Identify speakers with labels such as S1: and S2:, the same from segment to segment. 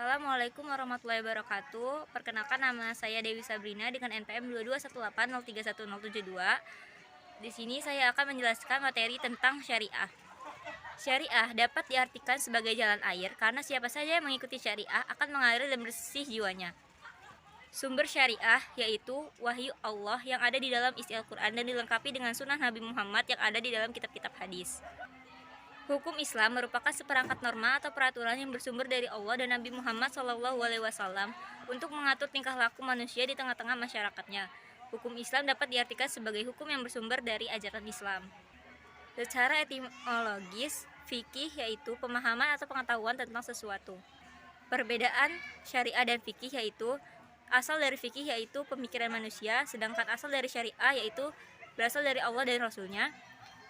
S1: Assalamualaikum warahmatullahi wabarakatuh. Perkenalkan, nama saya Dewi Sabrina dengan NPM 221803172. Di sini saya akan menjelaskan materi tentang syariah. Syariah dapat diartikan sebagai jalan air karena siapa saja yang mengikuti syariah akan mengalir dan bersih jiwanya. Sumber syariah yaitu wahyu Allah yang ada di dalam isi Al-Quran dan dilengkapi dengan sunnah Nabi Muhammad yang ada di dalam kitab-kitab hadis. Hukum Islam merupakan seperangkat norma atau peraturan yang bersumber dari Allah dan Nabi Muhammad SAW untuk mengatur tingkah laku manusia di tengah-tengah masyarakatnya. Hukum Islam dapat diartikan sebagai hukum yang bersumber dari ajaran Islam. Secara etimologis, fikih yaitu pemahaman atau pengetahuan tentang sesuatu. Perbedaan syariah dan fikih yaitu asal dari fikih yaitu pemikiran manusia, sedangkan asal dari syariah yaitu berasal dari Allah dan Rasulnya.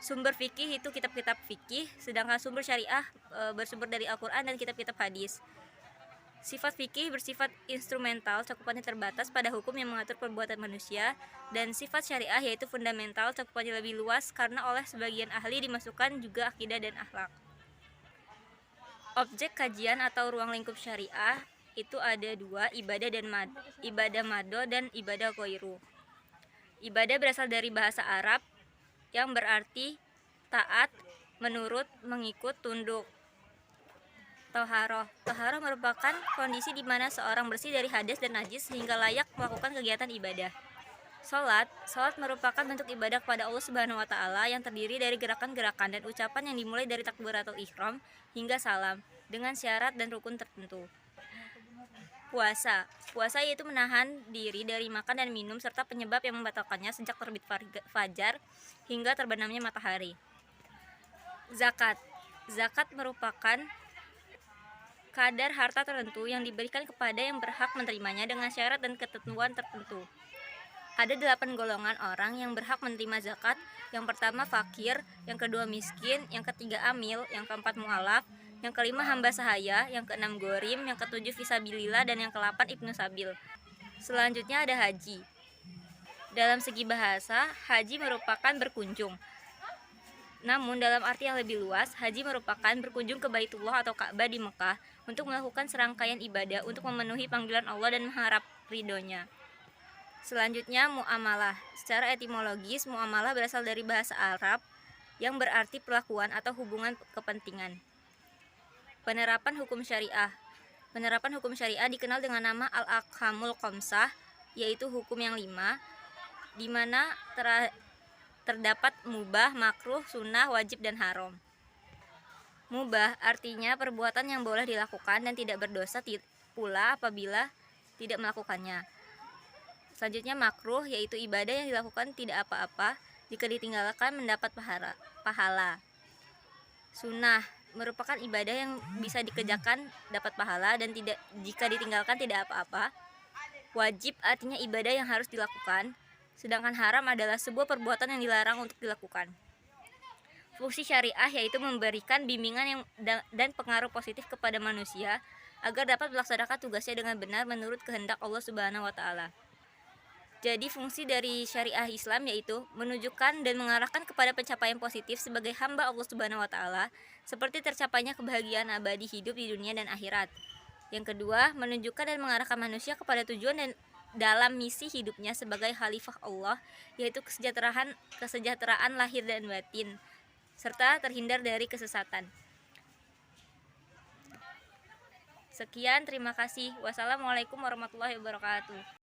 S1: Sumber fikih itu kitab-kitab fikih, sedangkan sumber syariah bersumber dari Al-Quran dan kitab-kitab hadis. Sifat fikih bersifat instrumental, cakupannya terbatas pada hukum yang mengatur perbuatan manusia, dan sifat syariah yaitu fundamental, cakupannya lebih luas karena oleh sebagian ahli dimasukkan juga akidah dan akhlak. Objek kajian atau ruang lingkup syariah itu ada dua, ibadah mado dan ibadah ghairu. Ibadah berasal dari bahasa Arab yang berarti taat, menurut, mengikut, tunduk. Toharoh merupakan kondisi di mana seorang bersih dari hadas dan najis sehingga layak melakukan kegiatan ibadah. Salat merupakan bentuk ibadah kepada Allah Subhanahu wa taala yang terdiri dari gerakan-gerakan dan ucapan yang dimulai dari takbiratul ihram hingga salam dengan syarat dan rukun tertentu. Puasa yaitu menahan diri dari makan dan minum serta penyebab yang membatalkannya sejak terbit fajar hingga terbenamnya matahari. Zakat merupakan kadar harta tertentu yang diberikan kepada yang berhak menerimanya dengan syarat dan ketentuan tertentu. Ada 8 golongan orang yang berhak menerima zakat. Yang pertama fakir, yang kedua miskin, yang ketiga amil, yang keempat mu'alaf, yang kelima hamba sahaya, yang keenam gorim, yang ketujuh fisabilillah, dan yang ke-8 ibnu sabil. Selanjutnya ada haji. Dalam segi bahasa, haji merupakan berkunjung. Namun dalam arti yang lebih luas, haji merupakan berkunjung ke Baitullah atau Ka'bah di Mekah untuk melakukan serangkaian ibadah untuk memenuhi panggilan Allah dan mengharap ridhonya. Selanjutnya muamalah. Secara etimologis, muamalah berasal dari bahasa Arab yang berarti perlakuan atau hubungan kepentingan. Penerapan hukum syariah dikenal dengan nama al-ahkamul khamsah, yaitu hukum yang 5, di mana terdapat mubah, makruh, sunnah, wajib, dan haram. Mubah artinya perbuatan yang boleh dilakukan dan tidak berdosa pula apabila tidak melakukannya. Selanjutnya makruh, yaitu ibadah yang dilakukan tidak apa-apa, jika ditinggalkan mendapat pahala. Sunnah merupakan ibadah yang bisa dikerjakan dapat pahala dan jika ditinggalkan tidak apa-apa. Wajib artinya ibadah yang harus dilakukan, sedangkan haram adalah sebuah perbuatan yang dilarang untuk dilakukan. Fungsi syariah yaitu memberikan bimbingan dan pengaruh positif kepada manusia agar dapat melaksanakan tugasnya dengan benar menurut kehendak Allah Subhanahu wa taala. Jadi fungsi dari syariah Islam yaitu menunjukkan dan mengarahkan kepada pencapaian positif sebagai hamba Allah Subhanahu wa taala, seperti tercapainya kebahagiaan abadi hidup di dunia dan akhirat. Yang kedua, menunjukkan dan mengarahkan manusia kepada tujuan dan dalam misi hidupnya sebagai khalifah Allah, yaitu kesejahteraan lahir dan batin, serta terhindar dari kesesatan. Sekian, terima kasih. Wassalamualaikum warahmatullahi wabarakatuh.